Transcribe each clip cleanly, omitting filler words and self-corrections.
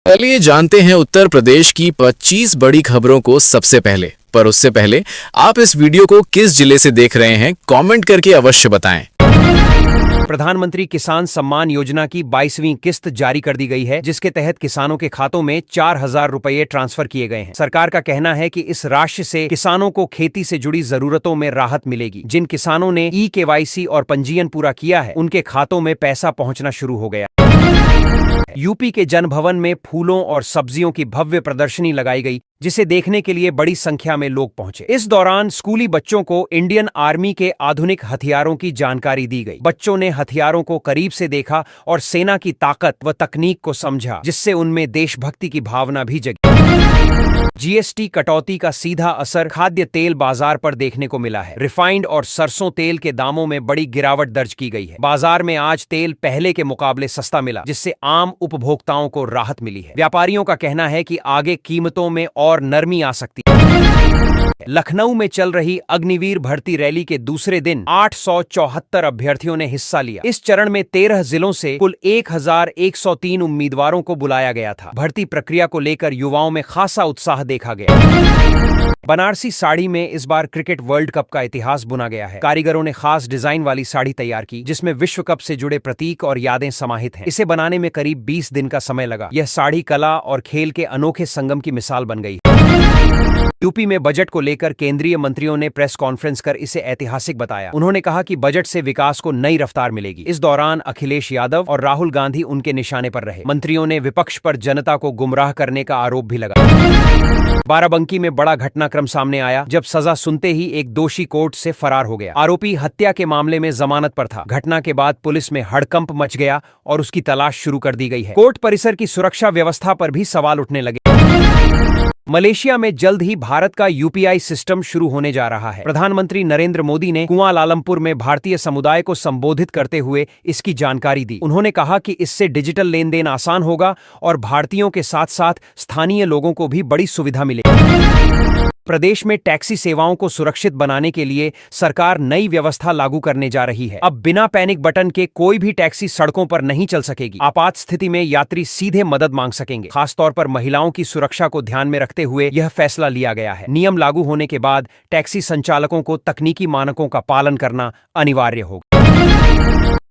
चलिए जानते हैं उत्तर प्रदेश की 25 बड़ी खबरों को सबसे पहले। पर उससे पहले आप इस वीडियो को किस जिले से देख रहे हैं, कमेंट करके अवश्य बताएं। प्रधानमंत्री किसान सम्मान योजना की 22वीं किस्त जारी कर दी गई है, जिसके तहत किसानों के खातों में 4,000 रुपये ट्रांसफर किए गए हैं। सरकार का कहना है कि इस राशि से किसानों को खेती से जुड़ी जरूरतों में राहत मिलेगी। जिन किसानों ने ई-केवाईसी और पंजीयन पूरा किया है, उनके खातों में पैसा पहुंचना शुरू हो गया। यूपी के जनभवन में फूलों और सब्जियों की भव्य प्रदर्शनी लगाई गई, जिसे देखने के लिए बड़ी संख्या में लोग पहुंचे। इस दौरान स्कूली बच्चों को इंडियन आर्मी के आधुनिक हथियारों की जानकारी दी गई। बच्चों ने हथियारों को करीब से देखा और सेना की ताकत व तकनीक को समझा, जिससे उनमें देशभक्ति की भावना भी जगी। जीएसटी कटौती का सीधा असर खाद्य तेल बाजार पर देखने को मिला है। रिफाइंड और सरसों तेल के दामों में बड़ी गिरावट दर्ज की गई है। बाजार में आज तेल पहले के मुकाबले सस्ता मिला, जिससे आम उपभोक्ताओं को राहत मिली है। व्यापारियों का कहना है कि आगे कीमतों में और नरमी आ सकती है। लखनऊ में चल रही अग्निवीर भर्ती रैली के दूसरे दिन 874 अभ्यर्थियों ने हिस्सा लिया। इस चरण में 13 जिलों से कुल 1,103 उम्मीदवारों को बुलाया गया था। भर्ती प्रक्रिया को लेकर युवाओं में खासा उत्साह देखा गया। बनारसी साड़ी में इस बार क्रिकेट वर्ल्ड कप का इतिहास बुना गया है। कारीगरों ने खास डिजाइन वाली साड़ी तैयार की, जिसमें विश्व कप से जुड़े प्रतीक और यादें समाहित हैं। इसे बनाने में करीब 20 दिन का समय लगा। यह साड़ी कला और खेल के अनोखे संगम की मिसाल बन गई। यूपी में बजट को लेकर केंद्रीय मंत्रियों ने प्रेस कॉन्फ्रेंस कर इसे ऐतिहासिक बताया। उन्होंने कहा कि बजट से विकास को नई रफ्तार मिलेगी। इस दौरान अखिलेश यादव और राहुल गांधी उनके निशाने पर रहे। मंत्रियों ने विपक्ष पर जनता को गुमराह करने का आरोप भी लगाया। बाराबंकी में बड़ा घटनाक्रम सामने आया, जब सजा सुनते ही एक दोषी कोर्ट से फरार हो गया। आरोपी हत्या के मामले में जमानत पर था। घटना के बाद पुलिस में हड़कंप मच गया और उसकी तलाश शुरू कर दी गई है। कोर्ट परिसर की सुरक्षा व्यवस्था पर भी सवाल उठने लगे। मलेशिया में जल्द ही भारत का यूपीआई सिस्टम शुरू होने जा रहा है। प्रधानमंत्री नरेंद्र मोदी ने कुआलालंपुर में भारतीय समुदाय को संबोधित करते हुए इसकी जानकारी दी। उन्होंने कहा कि इससे डिजिटल लेन देन आसान होगा और भारतीयों के साथ साथ स्थानीय लोगों को भी बड़ी सुविधा मिलेगी। प्रदेश में टैक्सी सेवाओं को सुरक्षित बनाने के लिए सरकार नई व्यवस्था लागू करने जा रही है। अब बिना पैनिक बटन के कोई भी टैक्सी सड़कों पर नहीं चल सकेगी। आपात स्थिति में यात्री सीधे मदद मांग सकेंगे। खासतौर पर महिलाओं की सुरक्षा को ध्यान में रखते हुए यह फैसला लिया गया है। नियम लागू होने के बाद टैक्सी संचालकों को तकनीकी मानकों का पालन करना अनिवार्य होगा।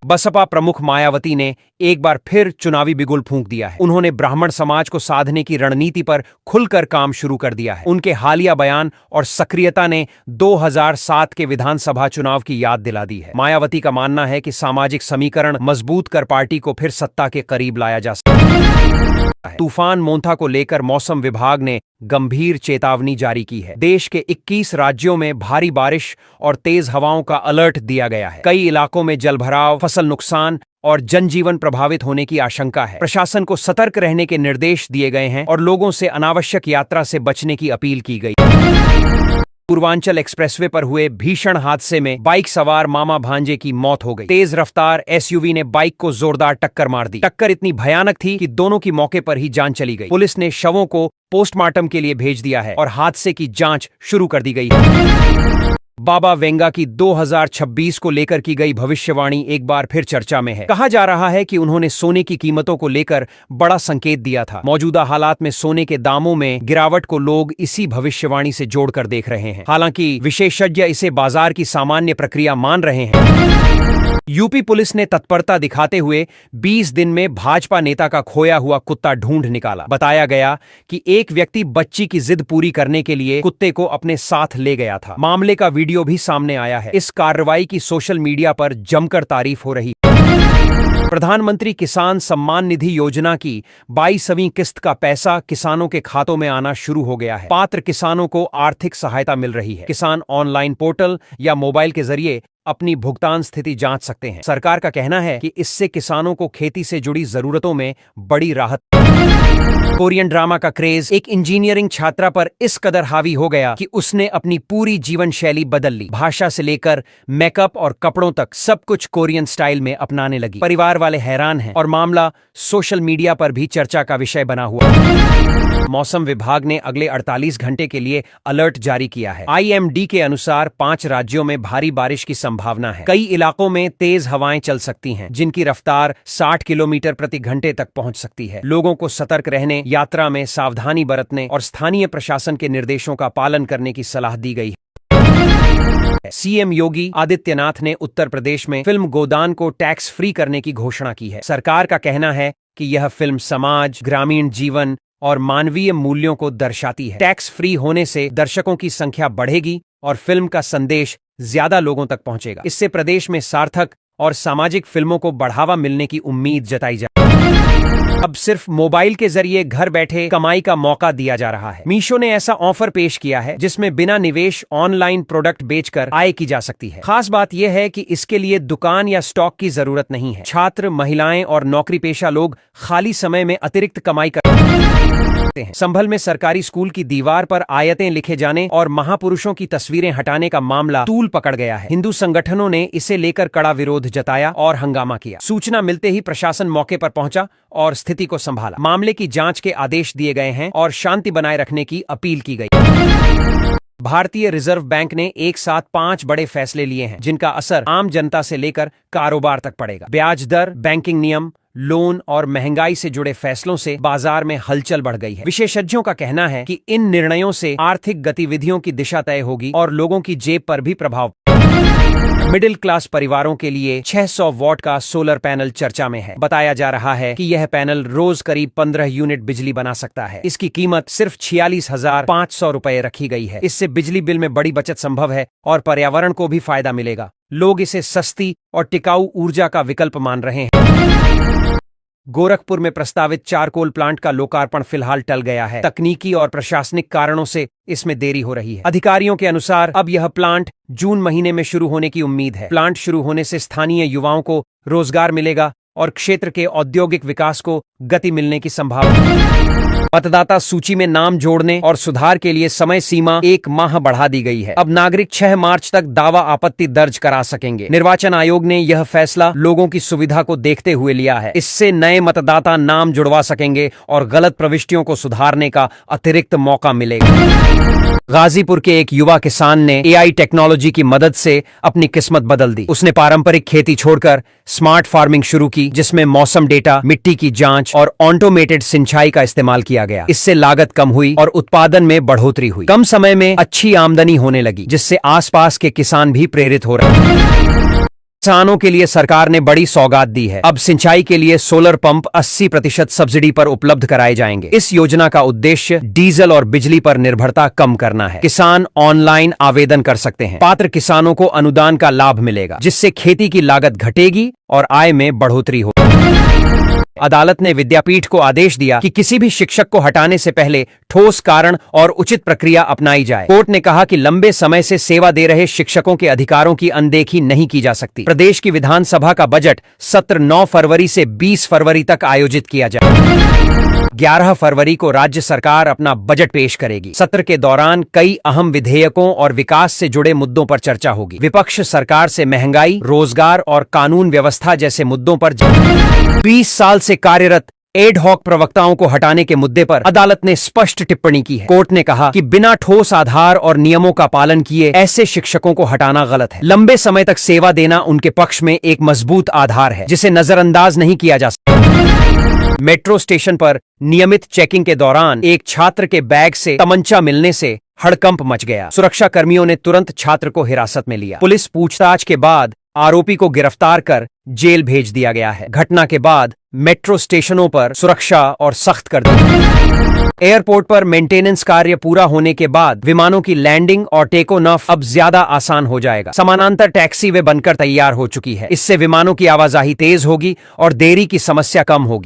बसपा प्रमुख मायावती ने एक बार फिर चुनावी बिगुल फूंक दिया है। उन्होंने ब्राह्मण समाज को साधने की रणनीति पर खुलकर काम शुरू कर दिया है। उनके हालिया बयान और सक्रियता ने 2007 के विधानसभा चुनाव की याद दिला दी है। मायावती का मानना है कि सामाजिक समीकरण मजबूत कर पार्टी को फिर सत्ता के करीब लाया जा सकता है। तूफान मोंथा को लेकर मौसम विभाग ने गंभीर चेतावनी जारी की है। देश के 21 राज्यों में भारी बारिश और तेज हवाओं का अलर्ट दिया गया है। कई इलाकों में जलभराव, फसल नुकसान और जनजीवन प्रभावित होने की आशंका है। प्रशासन को सतर्क रहने के निर्देश दिए गए हैं और लोगों से अनावश्यक यात्रा से बचने की अपील की गई। पूर्वांचल एक्सप्रेसवे पर हुए भीषण हादसे में बाइक सवार मामा भांजे की मौत हो गई। तेज रफ्तार एसयूवी ने बाइक को जोरदार टक्कर मार दी। टक्कर इतनी भयानक थी कि दोनों की मौके पर ही जान चली गई। पुलिस ने शवों को पोस्टमार्टम के लिए भेज दिया है और हादसे की जांच शुरू कर दी गई है। बाबा वेंगा की 2026 को लेकर की गई भविष्यवाणी एक बार फिर चर्चा में है। कहा जा रहा है कि उन्होंने सोने की कीमतों को लेकर बड़ा संकेत दिया था। मौजूदा हालात में सोने के दामों में गिरावट को लोग इसी भविष्यवाणी से जोड़कर देख रहे हैं। हालांकि विशेषज्ञ इसे बाजार की सामान्य प्रक्रिया मान रहे हैं। यूपी पुलिस ने तत्परता दिखाते हुए 20 दिन में भाजपा नेता का खोया हुआ कुत्ता ढूंढ निकाला। बताया गया कि एक व्यक्ति बच्ची की जिद पूरी करने के लिए कुत्ते को अपने साथ ले गया था। मामले का वीडियो भी सामने आया है। इस कार्रवाई की सोशल मीडिया पर जमकर तारीफ हो रही है। प्रधानमंत्री किसान सम्मान निधि योजना की 22वीं किस्त का पैसा किसानों के खातों में आना शुरू हो गया है। पात्र किसानों को आर्थिक सहायता मिल रही है। किसान ऑनलाइन पोर्टल या मोबाइल के जरिए अपनी भुगतान स्थिति जांच सकते हैं। सरकार का कहना है कि इससे किसानों को खेती से जुड़ी जरूरतों में बड़ी राहत। कोरियन ड्रामा का क्रेज एक इंजीनियरिंग छात्रा पर इस कदर हावी हो गया कि उसने अपनी पूरी जीवन शैली बदल ली। भाषा से लेकर मेकअप और कपड़ों तक सब कुछ कोरियन स्टाइल में अपनाने लगी। परिवार वाले हैरान हैं और मामला सोशल मीडिया पर भी चर्चा का विषय बना हुआ है। मौसम विभाग ने अगले 48 घंटे के लिए अलर्ट जारी किया है। आईएमडी के अनुसार 5 राज्यों में भारी बारिश की संभावना है। कई इलाकों में तेज हवाएं चल सकती हैं, जिनकी रफ्तार 60 किलोमीटर प्रति घंटे तक पहुंच सकती है। लोगों को सतर्क रहने यात्रा में सावधानी बरतने और स्थानीय प्रशासन के निर्देशों का पालन करने की सलाह दी गई है। सीएम योगी आदित्यनाथ ने उत्तर प्रदेश में फिल्म गोदान को टैक्स फ्री करने की घोषणा की है। सरकार का कहना है कि यह फिल्म समाज, ग्रामीण जीवन और मानवीय मूल्यों को दर्शाती है। टैक्स फ्री होने से दर्शकों की संख्या बढ़ेगी और फिल्म का संदेश ज्यादा लोगों तक पहुंचेगा। इससे प्रदेश में सार्थक और सामाजिक फिल्मों को बढ़ावा मिलने की उम्मीद जताई जा। अब सिर्फ मोबाइल के जरिए घर बैठे कमाई का मौका दिया जा रहा है। मीशो ने ऐसा ऑफर पेश किया है जिसमें बिना निवेश ऑनलाइन प्रोडक्ट बेचकर आय की जा सकती है। खास बात यह है कि इसके लिए दुकान या स्टॉक की जरूरत नहीं है। छात्र, महिलाएं और नौकरी पेशा लोग खाली समय में अतिरिक्त कमाई कर हैं। संभल में सरकारी स्कूल की दीवार पर आयतें लिखे जाने और महापुरुषों की तस्वीरें हटाने का मामला तूल पकड़ गया है। हिंदू संगठनों ने इसे लेकर कड़ा विरोध जताया और हंगामा किया। सूचना मिलते ही प्रशासन मौके पर पहुंचा और स्थिति को संभाला। मामले की जांच के आदेश दिए गए हैं और शांति बनाए रखने की अपील की गई। भारतीय रिजर्व बैंक ने एक साथ 5 बड़े फैसले लिए हैं जिनका असर आम जनता से लेकर कारोबार तक पड़ेगा। ब्याज दर, बैंकिंग नियम, लोन और महंगाई से जुड़े फैसलों से बाजार में हलचल बढ़ गई है। विशेषज्ञों का कहना है कि इन निर्णयों से आर्थिक गतिविधियों की दिशा तय होगी और लोगों की जेब पर भी प्रभाव। मिडिल क्लास परिवारों के लिए 600 वॉट का सोलर पैनल चर्चा में है। बताया जा रहा है कि यह पैनल रोज करीब 15 यूनिट बिजली बना सकता है। इसकी कीमत सिर्फ 46,500 रुपए रखी गई है। इससे बिजली बिल में बड़ी बचत संभव है और पर्यावरण को भी फायदा मिलेगा। लोग इसे सस्ती और टिकाऊ ऊर्जा का विकल्प मान रहे हैं। गोरखपुर में प्रस्तावित चारकोल प्लांट का लोकार्पण फिलहाल टल गया है। तकनीकी और प्रशासनिक कारणों से इसमें देरी हो रही है। अधिकारियों के अनुसार अब यह प्लांट जून महीने में शुरू होने की उम्मीद है। प्लांट शुरू होने से स्थानीय युवाओं को रोजगार मिलेगा और क्षेत्र के औद्योगिक विकास को गति मिलने की संभावना। मतदाता सूची में नाम जोड़ने और सुधार के लिए समय सीमा 1 माह बढ़ा दी गई है। अब नागरिक 6 मार्च तक दावा आपत्ति दर्ज करा सकेंगे। निर्वाचन आयोग ने यह फैसला लोगों की सुविधा को देखते हुए लिया है। इससे नए मतदाता नाम जुड़वा सकेंगे और गलत प्रविष्टियों को सुधारने का अतिरिक्त मौका मिलेगा। गाजीपुर के एक युवा किसान ने एआई टेक्नोलॉजी की मदद से अपनी किस्मत बदल दी। उसने पारंपरिक खेती छोड़कर स्मार्ट फार्मिंग शुरू की, जिसमें मौसम डेटा, मिट्टी की जांच और ऑटोमेटेड सिंचाई का इस्तेमाल किया गया। इससे लागत कम हुई और उत्पादन में बढ़ोतरी हुई। कम समय में अच्छी आमदनी होने लगी, जिससे आसपास के किसान भी प्रेरित हो रहे हैं। किसानों के लिए सरकार ने बड़ी सौगात दी है। अब सिंचाई के लिए सोलर पंप 80% सब्सिडी पर उपलब्ध कराए जाएंगे। इस योजना का उद्देश्य डीजल और बिजली पर निर्भरता कम करना है। किसान ऑनलाइन आवेदन कर सकते हैं। पात्र किसानों को अनुदान का लाभ मिलेगा, जिससे खेती की लागत घटेगी और आय में बढ़ोतरी होगी। अदालत ने विद्यापीठ को आदेश दिया कि किसी भी शिक्षक को हटाने से पहले ठोस कारण और उचित प्रक्रिया अपनाई जाए। कोर्ट ने कहा कि लंबे समय से सेवा दे रहे शिक्षकों के अधिकारों की अनदेखी नहीं की जा सकती। प्रदेश की विधानसभा का बजट सत्र 9 फरवरी से 20 फरवरी तक आयोजित किया जाएगा। 11 फरवरी को राज्य सरकार अपना बजट पेश करेगी। सत्र के दौरान कई अहम विधेयकों और विकास से जुड़े मुद्दों पर चर्चा होगी। विपक्ष सरकार से महंगाई, रोजगार और कानून व्यवस्था जैसे मुद्दों पर 20 साल से कार्यरत एड हॉक प्रवक्ताओं को हटाने के मुद्दे पर अदालत ने स्पष्ट टिप्पणी की है। कोर्ट ने कहा कि बिना ठोस आधार और नियमों का पालन किए ऐसे शिक्षकों को हटाना गलत है। लंबे समय तक सेवा देना उनके पक्ष में एक मजबूत आधार है, जिसे नजरअंदाज नहीं किया जा सकता। मेट्रो स्टेशन पर नियमित चेकिंग के दौरान एक छात्र के बैग से तमंचा मिलने से हड़कंप मच गया। सुरक्षा कर्मियों ने तुरंत छात्र को हिरासत में लिया। पुलिस पूछताछ के बाद आरोपी को गिरफ्तार कर जेल भेज दिया गया है। घटना के बाद मेट्रो स्टेशनों पर सुरक्षा और सख्त कर दी। एयरपोर्ट पर मेंटेनेंस कार्य पूरा होने के बाद विमानों की लैंडिंग और टेक ऑफ अब ज्यादा आसान हो जाएगा। समानांतर टैक्सी वे बनकर तैयार हो चुकी है। इससे विमानों की आवाजाही तेज होगी और देरी की समस्या कम होगी।